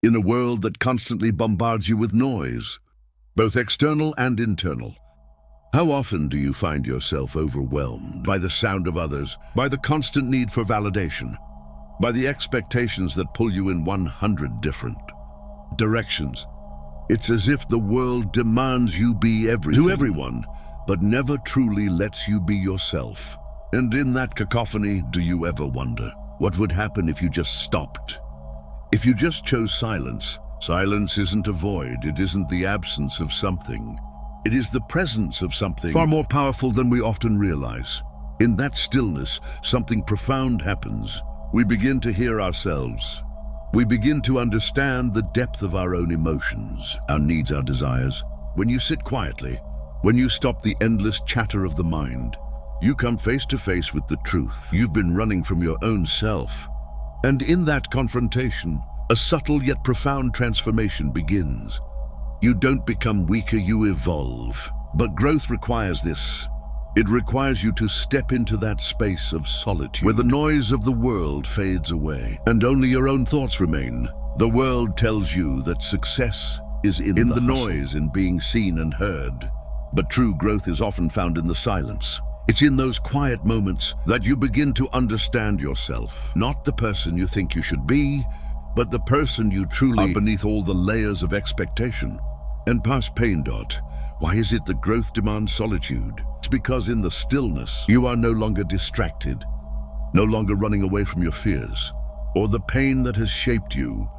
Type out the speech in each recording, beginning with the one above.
in a world that constantly bombards you with noise, both external and internal. How often do you find yourself overwhelmed by the sound of others, by the constant need for validation, by the expectations that pull you in 100 different directions? It's as if the world demands you be everything to everyone, but never truly lets you be yourself. And in that cacophony, do you ever wonder what would happen if you just stopped? If you just chose silence? Silence isn't a void, it isn't the absence of something. It is the presence of something far more powerful than we often realize. In that stillness, something profound happens. We begin to hear ourselves. We begin to understand the depth of our own emotions, our needs, our desires. When you sit quietly, when you stop the endless chatter of the mind, you come face to face with the truth. You've been running from your own self. And in that confrontation, a subtle yet profound transformation begins. You don't become weaker, you evolve. But growth requires this. It requires you to step into that space of solitude, where the noise of the world fades away, and only your own thoughts remain. The world tells you that success is in the noise, in being seen and heard. But true growth is often found in the silence. It's in those quiet moments that you begin to understand yourself. Not the person you think you should be, but the person you truly are beneath all the layers of expectation and past pain. Why is it that growth demands solitude? It's because in the stillness, you are no longer distracted, no longer running away from your fears or the pain that has shaped you.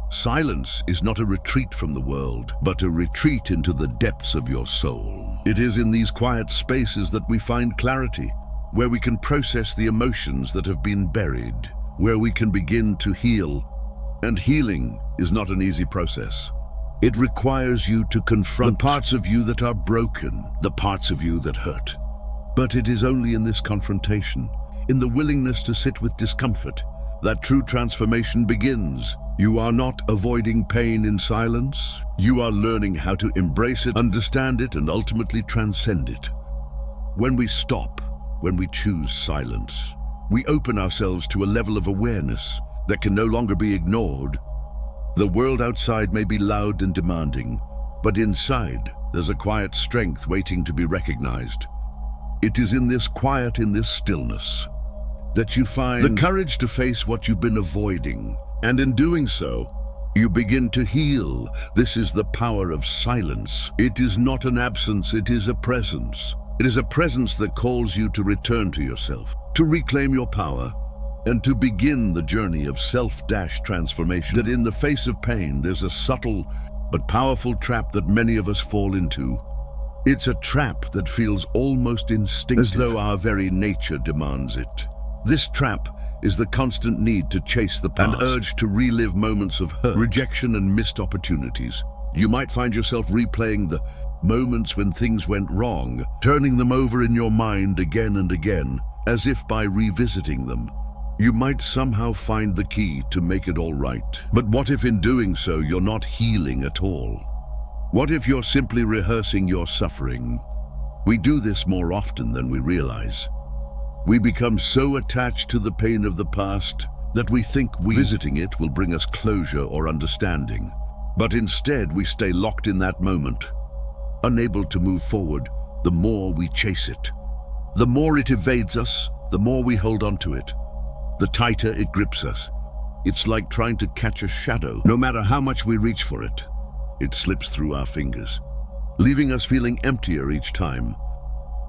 Silence is not a retreat from the world, but a retreat into the depths of your soul. It is in these quiet spaces that we find clarity, where we can process the emotions that have been buried, where we can begin to heal. And healing is not an easy process. It requires you to confront the parts of you that are broken, the parts of you that hurt. But it is only in this confrontation, in the willingness to sit with discomfort, that true transformation begins. You are not avoiding pain in silence. You are learning how to embrace it, understand it, and ultimately transcend it. When we stop, when we choose silence, we open ourselves to a level of awareness that can no longer be ignored. The world outside may be loud and demanding, but inside there's a quiet strength waiting to be recognized. It is in this quiet, in this stillness, that you find the courage to face what you've been avoiding. And in doing so, you begin to heal. This is the power of silence. It is not an absence, it is a presence. It is a presence that calls you to return to yourself, to reclaim your power, and to begin the journey of self-transformation. That in the face of pain, there's a subtle but powerful trap that many of us fall into. It's a trap that feels almost instinctive, as though our very nature demands it. This trap is the constant need to chase the past, an urge to relive moments of hurt, rejection, and missed opportunities. You might find yourself replaying the moments when things went wrong, turning them over in your mind again and again, as if by revisiting them, you might somehow find the key to make it all right. But what if in doing so, you're not healing at all? What if you're simply rehearsing your suffering? We do this more often than we realize. We become so attached to the pain of the past that we think visiting it will bring us closure or understanding. But instead, we stay locked in that moment, unable to move forward. The more we chase it, the more it evades us, the more we hold on to it, the tighter it grips us. It's like trying to catch a shadow. No matter how much we reach for it, it slips through our fingers, leaving us feeling emptier each time.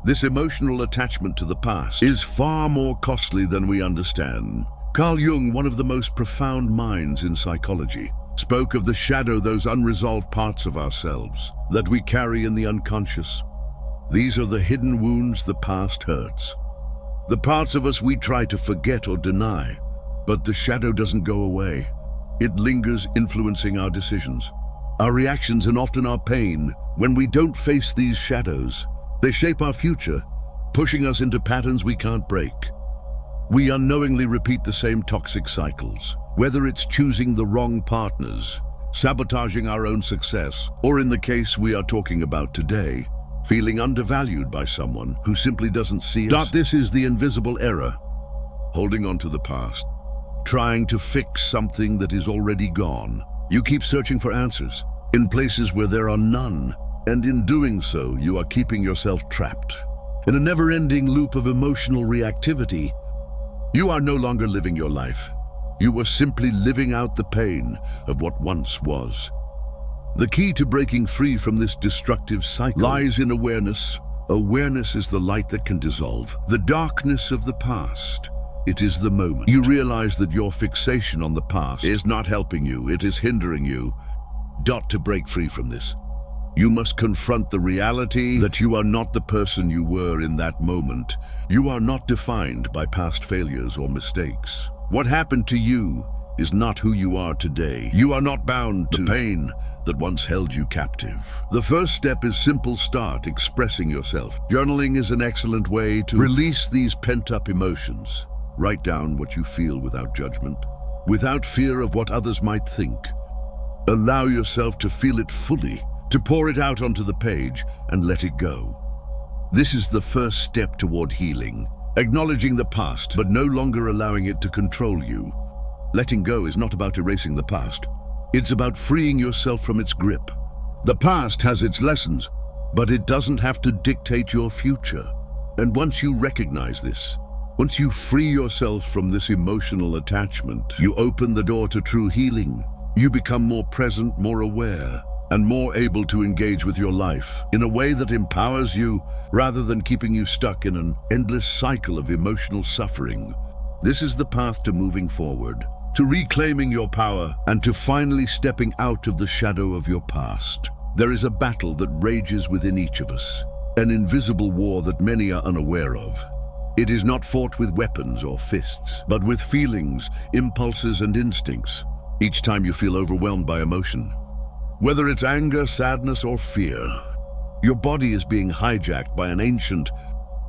This emotional attachment to the past is far more costly than we understand. Carl Jung, one of the most profound minds in psychology, spoke of the shadow, those unresolved parts of ourselves that we carry in the unconscious. These are the hidden wounds the past hurts. The parts of us we try to forget or deny, but the shadow doesn't go away. It lingers, influencing our decisions, our reactions, and often our pain. When we don't face these shadows, they shape our future, pushing us into patterns we can't break. We unknowingly repeat the same toxic cycles, whether it's choosing the wrong partners, sabotaging our own success, or in the case we are talking about today, feeling undervalued by someone who simply doesn't see us. This is the invisible error, holding on to the past, trying to fix something that is already gone. You keep searching for answers in places where there are none, and in doing so, you are keeping yourself trapped in a never-ending loop of emotional reactivity. You are no longer living your life. You are simply living out the pain of what once was. The key to breaking free from this destructive cycle lies in awareness. Awareness is the light that can dissolve the darkness of the past. It is the moment you realize that your fixation on the past is not helping you, it is hindering you. To break free from this, you must confront the reality that you are not the person you were in that moment. You are not defined by past failures or mistakes. What happened to you is not who you are today. You are not bound to pain that once held you captive. The first step is simple: start expressing yourself. Journaling is an excellent way to release these pent-up emotions. Write down what you feel without judgment, without fear of what others might think. Allow yourself to feel it fully, to pour it out onto the page and let it go. This is the first step toward healing, acknowledging the past, but no longer allowing it to control you. Letting go is not about erasing the past. It's about freeing yourself from its grip. The past has its lessons, but it doesn't have to dictate your future. And once you recognize this, once you free yourself from this emotional attachment, you open the door to true healing. You become more present, more aware, and more able to engage with your life in a way that empowers you rather than keeping you stuck in an endless cycle of emotional suffering. This is the path to moving forward, to reclaiming your power, and to finally stepping out of the shadow of your past. There is a battle that rages within each of us, an invisible war that many are unaware of. It is not fought with weapons or fists, but with feelings, impulses, and instincts. Each time you feel overwhelmed by emotion, whether it's anger, sadness, or fear, your body is being hijacked by an ancient,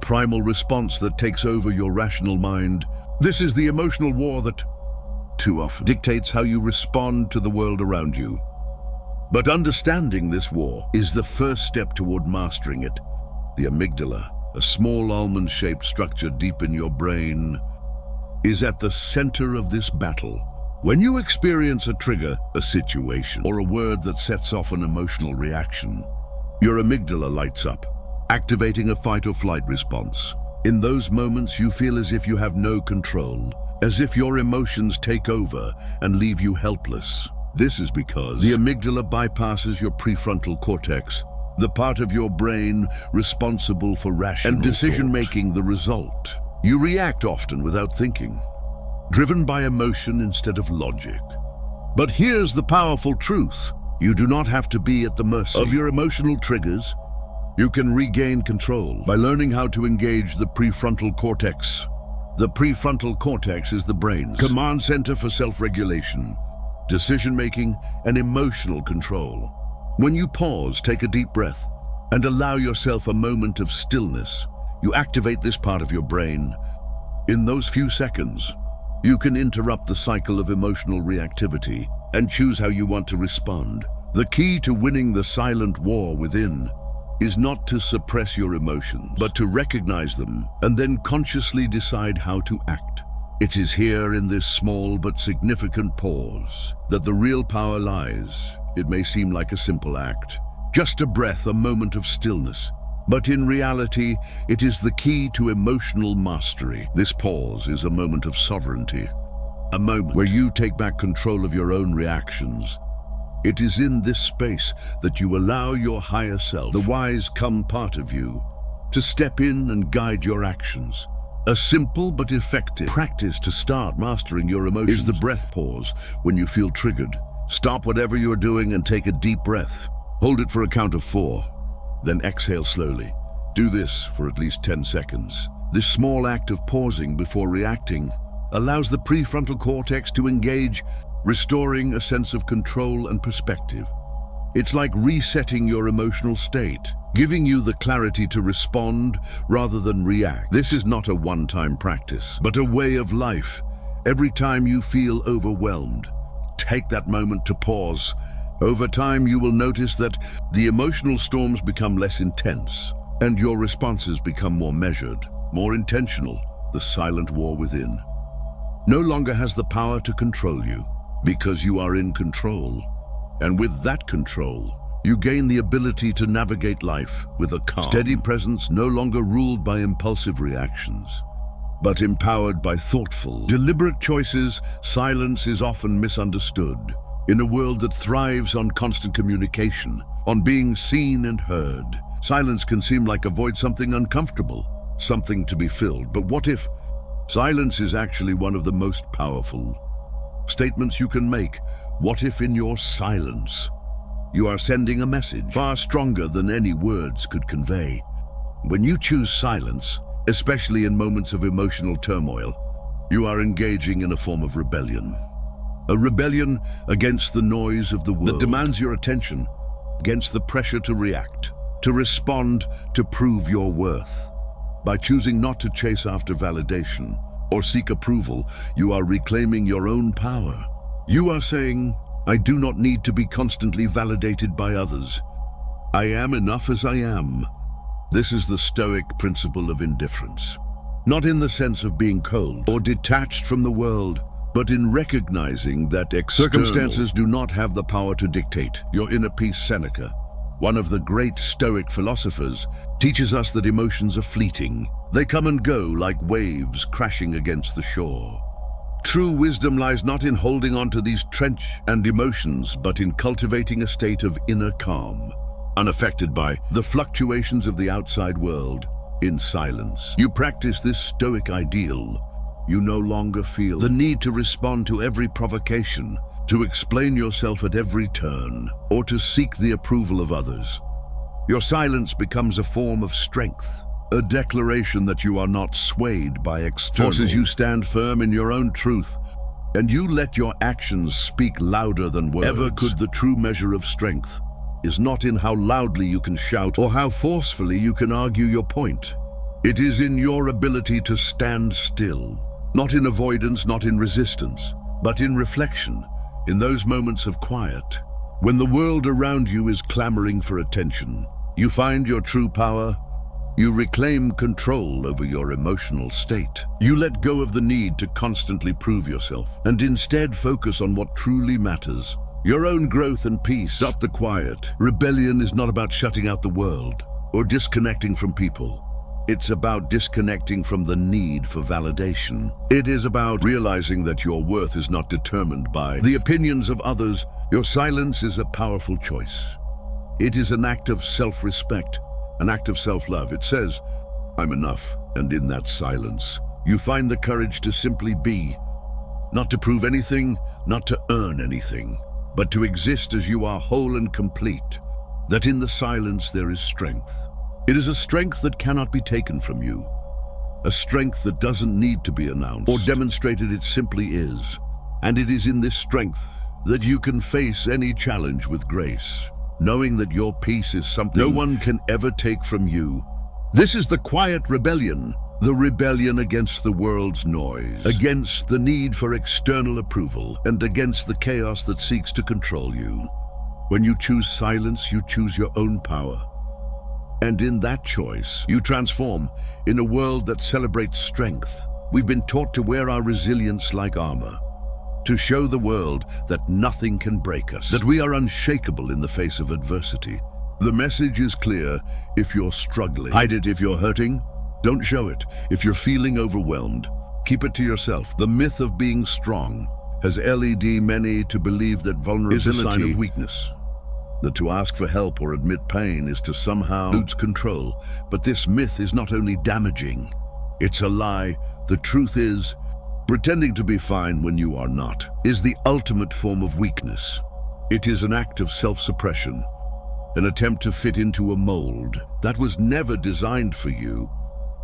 primal response that takes over your rational mind. This is the emotional war that, too often, dictates how you respond to the world around you. But understanding this war is the first step toward mastering it. The amygdala, a small almond-shaped structure deep in your brain, is at the center of this battle. When you experience a trigger, a situation, or a word that sets off an emotional reaction, your amygdala lights up, activating a fight-or-flight response. In those moments, you feel as if you have no control, as if your emotions take over and leave you helpless. This is because the amygdala bypasses your prefrontal cortex, the part of your brain responsible for rational and decision-making. The result: you react often without thinking, driven by emotion instead of logic. But here's the powerful truth: you do not have to be at the mercy of your emotional triggers. You can regain control by learning how to engage the prefrontal cortex. The prefrontal cortex is the brain's command center for self-regulation, decision-making, and emotional control. When you pause, take a deep breath, and allow yourself a moment of stillness, you activate this part of your brain. In those few seconds, you can interrupt the cycle of emotional reactivity and choose how you want to respond. The key to winning the silent war within is not to suppress your emotions, but to recognize them and then consciously decide how to act. It is here in this small but significant pause that the real power lies. It may seem like a simple act, just a breath, a moment of stillness. But in reality, it is the key to emotional mastery. This pause is a moment of sovereignty, a moment where you take back control of your own reactions. It is in this space that you allow your higher self, the wise come part of you, to step in and guide your actions. A simple but effective practice to start mastering your emotions is the breath pause. When you feel triggered, stop whatever you're doing and take a deep breath. Hold it for a count of 4. Then exhale slowly. Do this for at least 10 seconds. This small act of pausing before reacting allows the prefrontal cortex to engage, restoring a sense of control and perspective. It's like resetting your emotional state, giving you the clarity to respond rather than react. This is not a one-time practice, but a way of life. Every time you feel overwhelmed, take that moment to pause. Over time, you will notice that the emotional storms become less intense, and your responses become more measured, more intentional. The silent war within no longer has the power to control you. Because you are in control. And with that control, you gain the ability to navigate life with a calm, steady presence, no longer ruled by impulsive reactions, but empowered by thoughtful, deliberate choices. Silence is often misunderstood. In a world that thrives on constant communication, on being seen and heard, silence can seem like avoid something uncomfortable, something to be filled. But what if silence is actually one of the most powerful statements you can make? What if in your silence, you are sending a message far stronger than any words could convey? When you choose silence, especially in moments of emotional turmoil, you are engaging in a form of rebellion. A rebellion against the noise of the world that demands your attention, against the pressure to react, to respond, to prove your worth. By choosing not to chase after validation or seek approval, you are reclaiming your own power. You are saying, I do not need to be constantly validated by others. I am enough as I am. This is the Stoic principle of indifference. Not in the sense of being cold or detached from the world, but in recognizing that circumstances do not have the power to dictate your inner peace. Seneca, one of the great Stoic philosophers, teaches us that emotions are fleeting. They come and go like waves crashing against the shore. True wisdom lies not in holding on to these trench and emotions, but in cultivating a state of inner calm, unaffected by the fluctuations of the outside world. In silence, you practice this Stoic ideal. You no longer feel the need to respond to every provocation, to explain yourself at every turn, or to seek the approval of others. Your silence becomes a form of strength, a declaration that you are not swayed by external forces. You stand firm in your own truth, and you let your actions speak louder than words. Ever could. The true measure of strength is not in how loudly you can shout or how forcefully you can argue your point. It is in your ability to stand still, not in avoidance, not in resistance, but in reflection, in those moments of quiet. When the world around you is clamoring for attention, you find your true power. You reclaim control over your emotional state. You let go of the need to constantly prove yourself and instead focus on what truly matters, your own growth and peace. Stop the quiet. Rebellion is not about shutting out the world or disconnecting from people. It's about disconnecting from the need for validation. It is about realizing that your worth is not determined by the opinions of others. Your silence is a powerful choice. It is an act of self-respect, an act of self-love. It says, I'm enough. And in that silence, you find the courage to simply be, not to prove anything, not to earn anything, but to exist as you are, whole and complete. That in the silence there is strength. It is a strength that cannot be taken from you, a strength that doesn't need to be announced or demonstrated. It simply is. And it is in this strength that you can face any challenge with grace, knowing that your peace is something no one can ever take from you. This is the quiet rebellion, the rebellion against the world's noise, against the need for external approval, and against the chaos that seeks to control you. When you choose silence, you choose your own power. And in that choice, you transform. In a world that celebrates strength, we've been taught to wear our resilience like armor, to show the world that nothing can break us, that we are unshakable in the face of adversity. The message is clear. If you're struggling, hide it. If you're hurting, don't show it. If you're feeling overwhelmed, keep it to yourself. The myth of being strong has led many to believe that vulnerability is a sign of weakness, that to ask for help or admit pain is to somehow lose control. But this myth is not only damaging, it's a lie. The truth is, pretending to be fine when you are not is the ultimate form of weakness. It is an act of self-suppression, an attempt to fit into a mold that was never designed for you.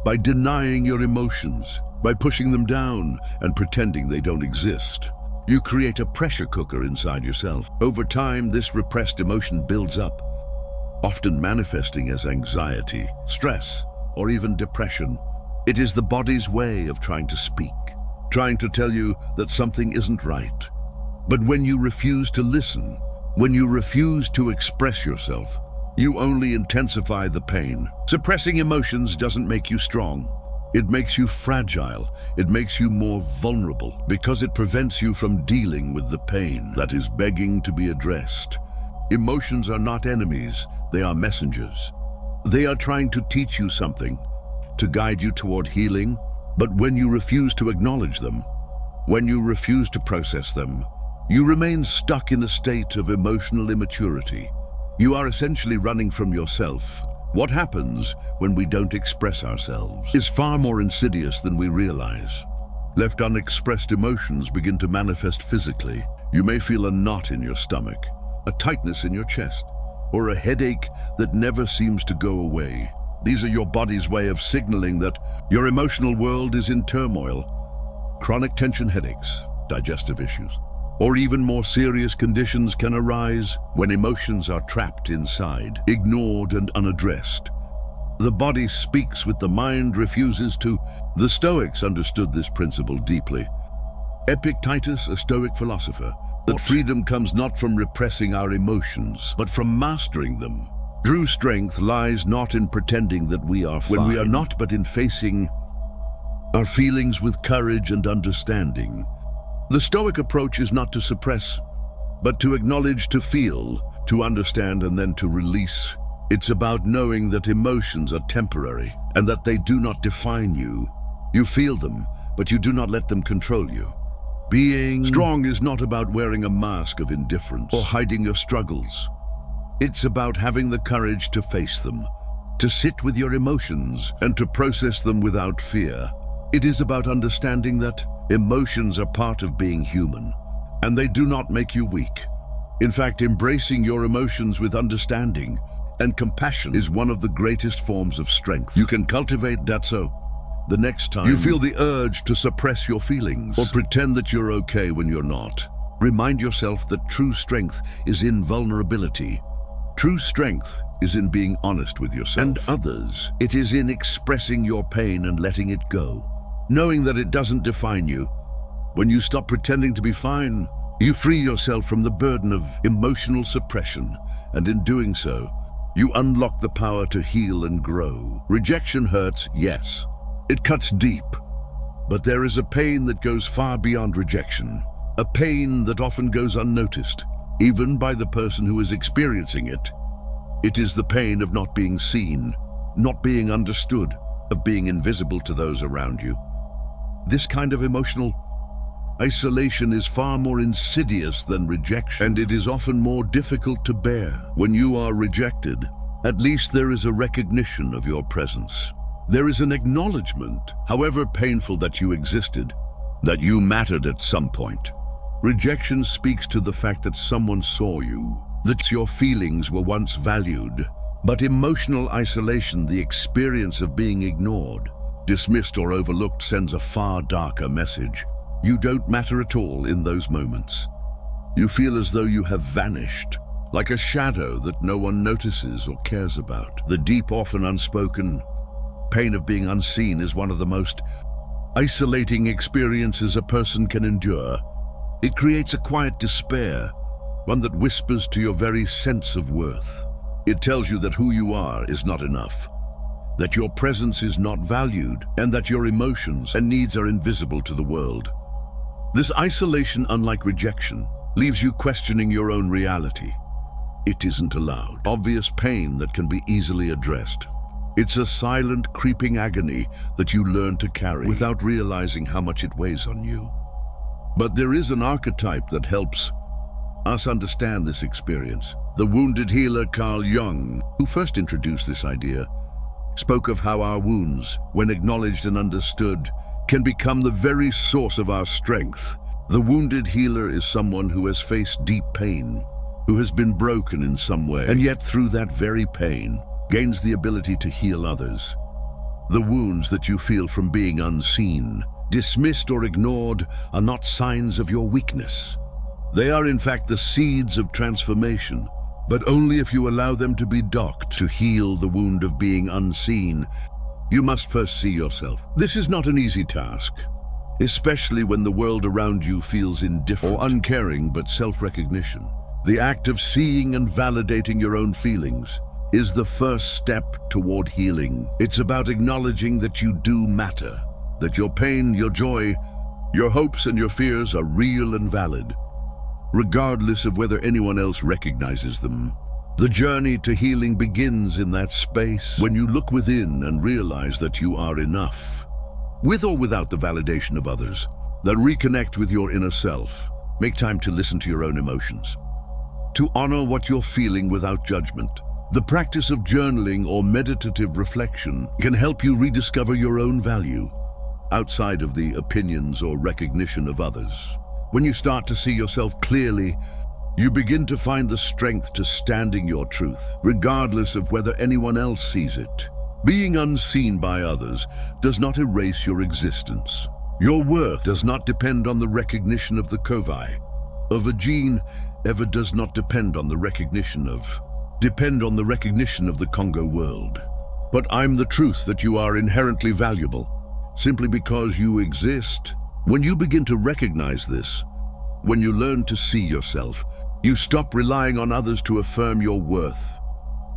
By denying your emotions, by pushing them down and pretending they don't exist, you create a pressure cooker inside yourself. Over time, this repressed emotion builds up, often manifesting as anxiety, stress, or even depression. It is the body's way of trying to speak, trying to tell you that something isn't right. But when you refuse to listen, when you refuse to express yourself, you only intensify the pain. Suppressing emotions doesn't make you strong. It makes you fragile. It makes you more vulnerable because it prevents you from dealing with the pain that is begging to be addressed. Emotions are not enemies, they are messengers. They are trying to teach you something, to guide you toward healing, but when you refuse to acknowledge them, when you refuse to process them, you remain stuck in a state of emotional immaturity. You are essentially running from yourself. What happens when we don't express ourselves is far more insidious than we realize. Left unexpressed, emotions begin to manifest physically. You may feel a knot in your stomach, a tightness in your chest, or a headache that never seems to go away. These are your body's way of signaling that your emotional world is in turmoil. Chronic tension headaches, digestive issues, or even more serious conditions can arise when emotions are trapped inside, ignored and unaddressed. The body speaks what the mind refuses to. The Stoics understood this principle deeply. Epictetus, a Stoic philosopher, that freedom comes not from repressing our emotions, but from mastering them. True strength lies not in pretending that we are fine, when we are not, but in facing our feelings with courage and understanding. The Stoic approach is not to suppress, but to acknowledge, to feel, to understand, and then to release. It's about knowing that emotions are temporary and that they do not define you. You feel them, but you do not let them control you. Being strong is not about wearing a mask of indifference or hiding your struggles. It's about having the courage to face them, to sit with your emotions and to process them without fear. It is about understanding that emotions are part of being human, and they do not make you weak. In fact, embracing your emotions with understanding and compassion is one of the greatest forms of strength you can cultivate. So, the next time you feel the urge to suppress your feelings or pretend that you're okay when you're not, remind yourself that true strength is in vulnerability. True strength is in being honest with yourself and others. It is in expressing your pain and letting it go, knowing that it doesn't define you. When you stop pretending to be fine, you free yourself from the burden of emotional suppression, and in doing so, you unlock the power to heal and grow. Rejection hurts, yes. It cuts deep. But there is a pain that goes far beyond rejection, a pain that often goes unnoticed, even by the person who is experiencing it. It is the pain of not being seen, not being understood, of being invisible to those around you. This kind of emotional isolation is far more insidious than rejection, and it is often more difficult to bear. When you are rejected, at least there is a recognition of your presence. There is an acknowledgement, however painful, that you existed, that you mattered at some point. Rejection speaks to the fact that someone saw you, that your feelings were once valued. But emotional isolation, the experience of being ignored, dismissed or overlooked, sends a far darker message. You don't matter at all in those moments. You feel as though you have vanished, like a shadow that no one notices or cares about. The deep, often unspoken pain of being unseen is one of the most isolating experiences a person can endure. It creates a quiet despair, one that whispers to your very sense of worth. It tells you that who you are is not enough, that your presence is not valued, and that your emotions and needs are invisible to the world. This isolation, unlike rejection, leaves you questioning your own reality. It isn't allowed. Obvious pain that can be easily addressed. It's a silent, creeping agony that you learn to carry without realizing how much it weighs on you. But there is an archetype that helps us understand this experience. The wounded healer Carl Jung, who first introduced this idea, spoke of how our wounds, when acknowledged and understood, can become the very source of our strength. The wounded healer is someone who has faced deep pain, who has been broken in some way, and yet through that very pain, gains the ability to heal others. The wounds that you feel from being unseen, dismissed or ignored are not signs of your weakness. They are in fact the seeds of transformation, but only if you allow them to be docked. To heal the wound of being unseen, you must first see yourself. This is not an easy task, especially when the world around you feels indifferent or uncaring. But self-recognition, the act of seeing and validating your own feelings, is the first step toward healing. It's about acknowledging that you do matter, that your pain, your joy, your hopes and your fears are real and valid, regardless of whether anyone else recognizes them. The journey to healing begins in that space when you look within and realize that you are enough, with or without the validation of others. That reconnect with your inner self. Make time to listen to your own emotions, to honor what you're feeling without judgment. The practice of journaling or meditative reflection can help you rediscover your own value outside of the opinions or recognition of others. When you start to see yourself clearly, you begin to find the strength to standing your truth, regardless of whether anyone else sees it. Being unseen by others does not erase your existence. Your worth does not depend on the recognition of the Kovai, of a gene, ever does not depend on the recognition of the Congo world. But I'm the truth that you are inherently valuable, simply because you exist. When you begin to recognize this, when you learn to see yourself, you stop relying on others to affirm your worth.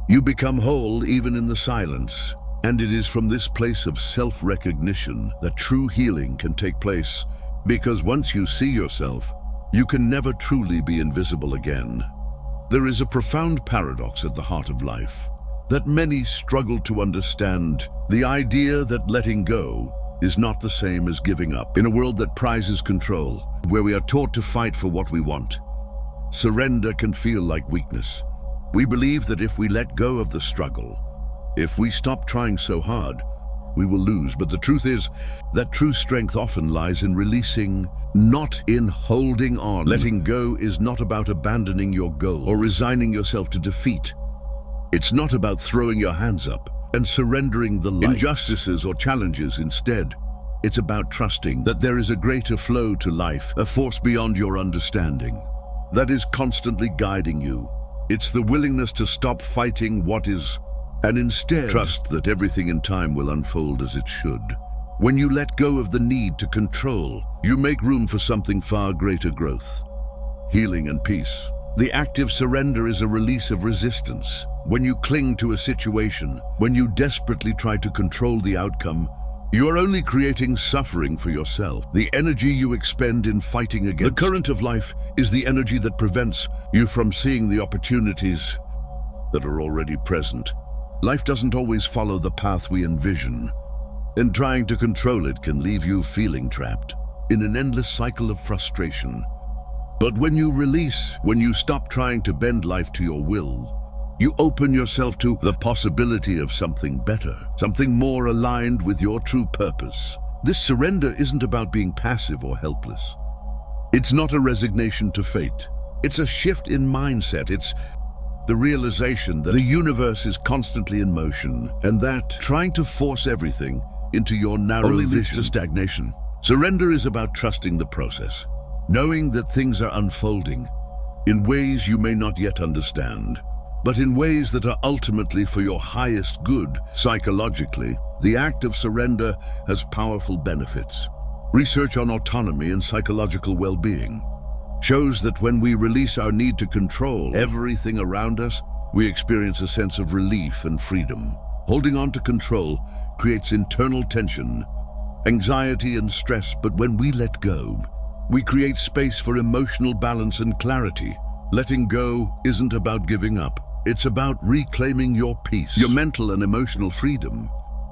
You become whole even in the silence. And it is from this place of self-recognition that true healing can take place, because once you see yourself, you can never truly be invisible again. There is a profound paradox at the heart of life that many struggle to understand: the idea that letting go is not the same as giving up. In a world that prizes control, where we are taught to fight for what we want, surrender can feel like weakness. We believe that if we let go of the struggle, if we stop trying so hard, we will lose. But the truth is that true strength often lies in releasing, not in holding on. Letting go is not about abandoning your goal or resigning yourself to defeat. It's not about throwing your hands up and surrendering the injustices or challenges. Instead, it's about trusting that there is a greater flow to life, a force beyond your understanding, that is constantly guiding you. It's the willingness to stop fighting what is, and instead trust that everything in time will unfold as it should. When you let go of the need to control, you make room for something far greater: growth, healing, and peace. The active surrender is a release of resistance. When you cling to a situation, when you desperately try to control the outcome, you are only creating suffering for yourself. The energy you expend in fighting against the current of life is the energy that prevents you from seeing the opportunities that are already present. Life doesn't always follow the path we envision, and trying to control it can leave you feeling trapped in an endless cycle of frustration. But when you release, when you stop trying to bend life to your will, you open yourself to the possibility of something better, something more aligned with your true purpose. This surrender isn't about being passive or helpless. It's not a resignation to fate. It's a shift in mindset. It's the realization that the universe is constantly in motion, and that trying to force everything into your narrow only leads to stagnation. Surrender is about trusting the process, knowing that things are unfolding in ways you may not yet understand, but in ways that are ultimately for your highest good. Psychologically, the act of surrender has powerful benefits. Research on autonomy and psychological well-being shows that when we release our need to control everything around us, we experience a sense of relief and freedom. Holding on to control creates internal tension, anxiety, and stress, but when we let go, we create space for emotional balance and clarity. Letting go isn't about giving up. It's about reclaiming your peace, your mental and emotional freedom.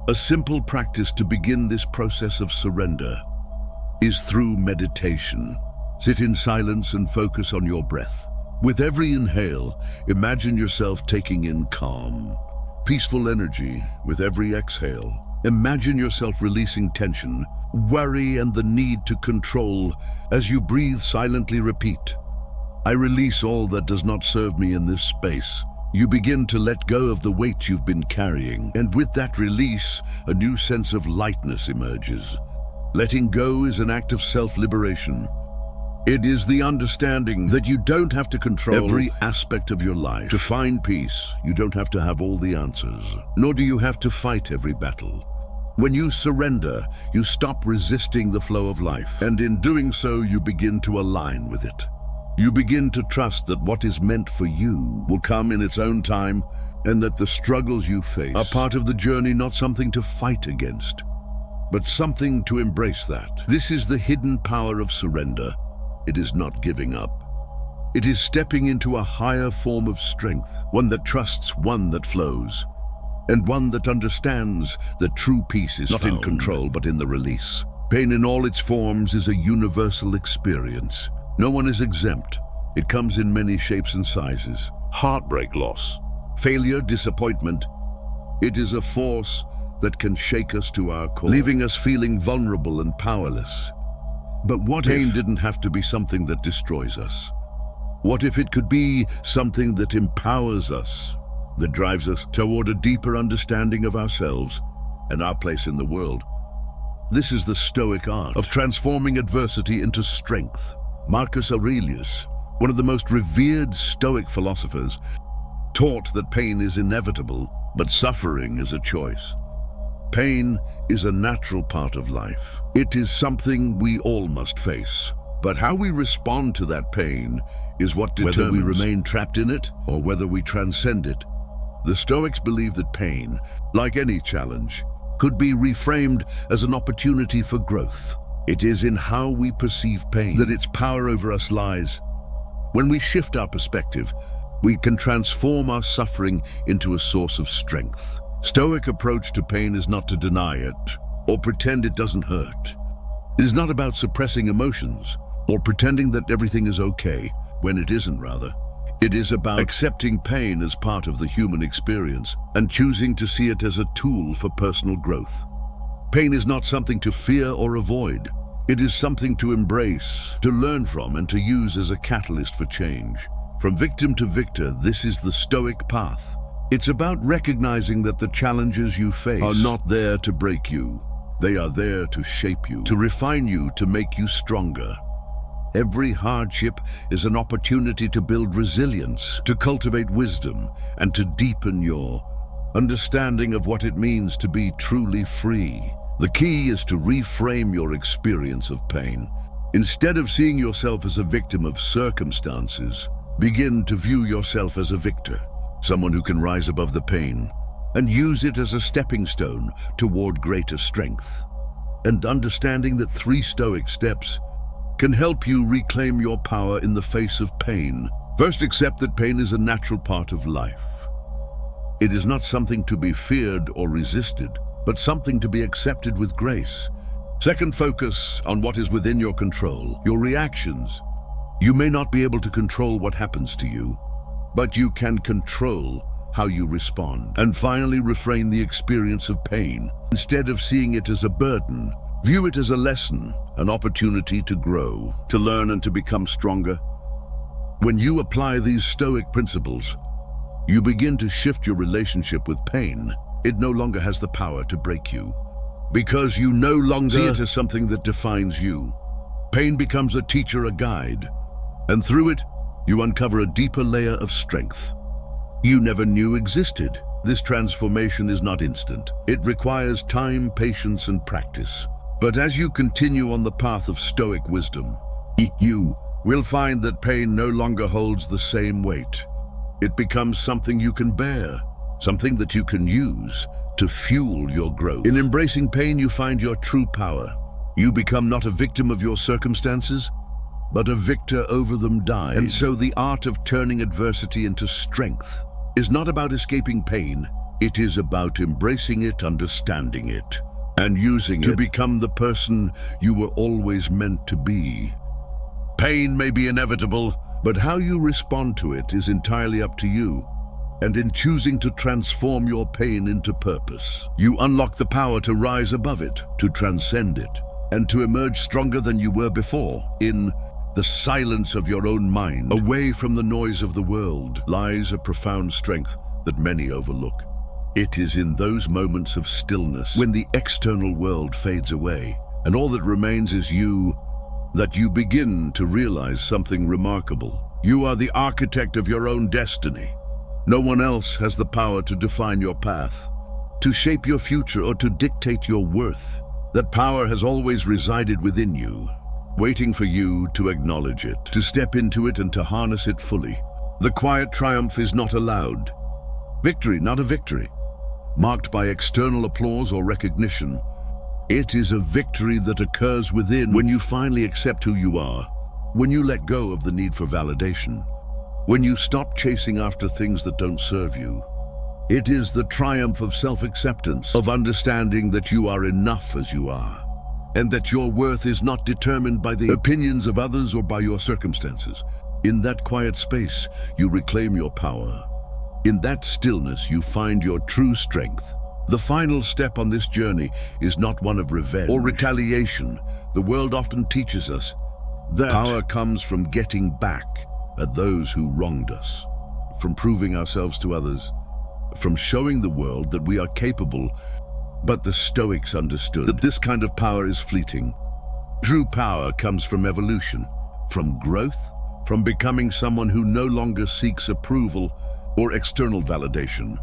A simple practice to begin this process of surrender is through meditation. Sit in silence and focus on your breath. With every inhale, imagine yourself taking in calm, peaceful energy. With every exhale, imagine yourself releasing tension, worry, and the need to control. As you breathe, silently repeat, "I release all that does not serve me in this space." You begin to let go of the weight you've been carrying, and with that release, a new sense of lightness emerges. Letting go is an act of self-liberation. It is the understanding that you don't have to control every aspect of your life. To find peace, you don't have to have all the answers, nor do you have to fight every battle. When you surrender, you stop resisting the flow of life, and in doing so, you begin to align with it. You begin to trust that what is meant for you will come in its own time, and that the struggles you face are part of the journey, not something to fight against, but something to embrace that. This is the hidden power of surrender. It is not giving up. It is stepping into a higher form of strength, one that trusts, one that flows, and one that understands that true peace is not in control, but in the release. Pain in all its forms is a universal experience. No one is exempt. It comes in many shapes and sizes. Heartbreak, loss, failure, disappointment. It is a force that can shake us to our core, leaving us feeling vulnerable and powerless. But what if pain didn't have to be something that destroys us? What if it could be something that empowers us, that drives us toward a deeper understanding of ourselves and our place in the world? This is the Stoic art of transforming adversity into strength. Marcus Aurelius, one of the most revered Stoic philosophers, taught that pain is inevitable, but suffering is a choice. Pain is a natural part of life. It is something we all must face. But how we respond to that pain is what determines whether we remain trapped in it or whether we transcend it. The Stoics believe that pain, like any challenge, could be reframed as an opportunity for growth. It is in how we perceive pain that its power over us lies. When we shift our perspective, we can transform our suffering into a source of strength. Stoic approach to pain is not to deny it or pretend it doesn't hurt. It is not about suppressing emotions or pretending that everything is okay when it isn't, rather. It is about accepting pain as part of the human experience and choosing to see it as a tool for personal growth. Pain is not something to fear or avoid. It is something to embrace, to learn from, and to use as a catalyst for change. From victim to victor, this is the Stoic path. It's about recognizing that the challenges you face are not there to break you. They are there to shape you, to refine you, to make you stronger. Every hardship is an opportunity to build resilience, to cultivate wisdom, and to deepen your understanding of what it means to be truly free. The key is to reframe your experience of pain. Instead of seeing yourself as a victim of circumstances, begin to view yourself as a victor, someone who can rise above the pain and use it as a stepping stone toward greater strength. And understanding that 3 Stoic steps can help you reclaim your power in the face of pain. First, accept that pain is a natural part of life. It is not something to be feared or resisted, but something to be accepted with grace. Second, focus on what is within your control, your reactions. You may not be able to control what happens to you, but you can control how you respond. And finally, reframe the experience of pain. Instead of seeing it as a burden, view it as a lesson, an opportunity to grow, to learn, and to become stronger. When you apply these Stoic principles, you begin to shift your relationship with pain. It no longer has the power to break you, because you no longer see it as something that defines you. Pain becomes a teacher, a guide, and through it, you uncover a deeper layer of strength you never knew existed. This transformation is not instant. It requires time, patience, and practice. But as you continue on the path of Stoic wisdom, you will find that pain no longer holds the same weight. It becomes something you can bear, something that you can use to fuel your growth. In embracing pain, you find your true power. You become not a victim of your circumstances, but a victor over them died. And so the art of turning adversity into strength is not about escaping pain. It is about embracing it, understanding it, and using it to become the person you were always meant to be. Pain may be inevitable, but how you respond to it is entirely up to you. And in choosing to transform your pain into purpose, you unlock the power to rise above it, to transcend it, and to emerge stronger than you were before. In the silence of your own mind, away from the noise of the world, lies a profound strength that many overlook. It is in those moments of stillness, when the external world fades away and all that remains is you, that you begin to realize something remarkable. You are the architect of your own destiny. No one else has the power to define your path, to shape your future, or to dictate your worth. That power has always resided within you, waiting for you to acknowledge it, to step into it, and to harness it fully. The quiet triumph is not allowed. Victory, not a victory, marked by external applause or recognition. It is a victory that occurs within when you finally accept who you are, when you let go of the need for validation, when you stop chasing after things that don't serve you. It is the triumph of self-acceptance, of understanding that you are enough as you are, and that your worth is not determined by the opinions of others or by your circumstances. In that quiet space, you reclaim your power. In that stillness, you find your true strength. The final step on this journey is not one of revenge or retaliation. The world often teaches us that power comes from getting back at those who wronged us, from proving ourselves to others, from showing the world that we are capable. But the Stoics understood that this kind of power is fleeting. True power comes from evolution, from growth, from becoming someone who no longer seeks approval or external validation.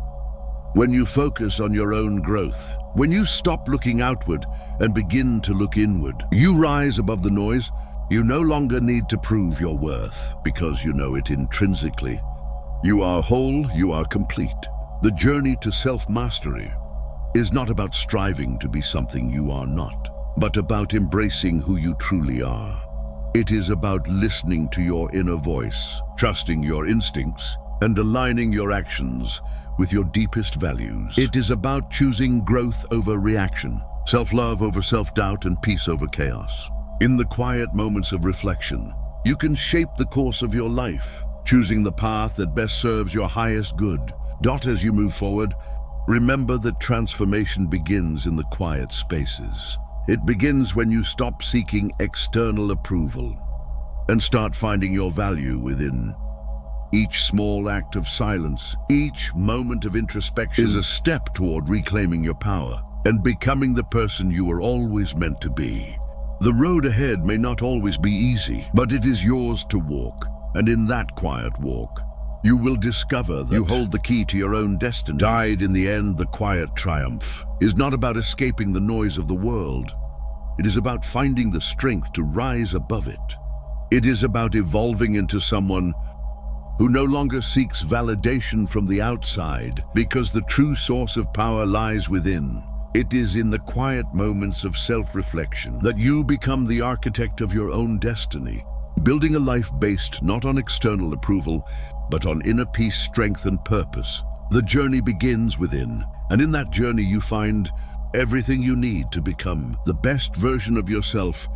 When you focus on your own growth, when you stop looking outward and begin to look inward, you rise above the noise. You no longer need to prove your worth because you know it intrinsically. You are whole, you are complete. The journey to self-mastery is not about striving to be something you are not, but about embracing who you truly are. It is about listening to your inner voice, trusting your instincts, and aligning your actions with your deepest values. It is about choosing growth over reaction, self-love over self-doubt, and peace over chaos. In the quiet moments of reflection, you can shape the course of your life, choosing the path that best serves your highest good. As you move forward, remember that transformation begins in the quiet spaces. It begins when you stop seeking external approval and start finding your value within. Each small act of silence, each moment of introspection is a step toward reclaiming your power and becoming the person you were always meant to be. The road ahead may not always be easy, but it is yours to walk. And in that quiet walk, you will discover that you hold the key to your own destiny. In the end, the quiet triumph is not about escaping the noise of the world. It is about finding the strength to rise above it. It is about evolving into someone who no longer seeks validation from the outside, because the true source of power lies within. It is in the quiet moments of self-reflection that you become the architect of your own destiny, building a life based not on external approval, but on inner peace, strength, and purpose. The journey begins within, and in that journey you find everything you need to become the best version of yourself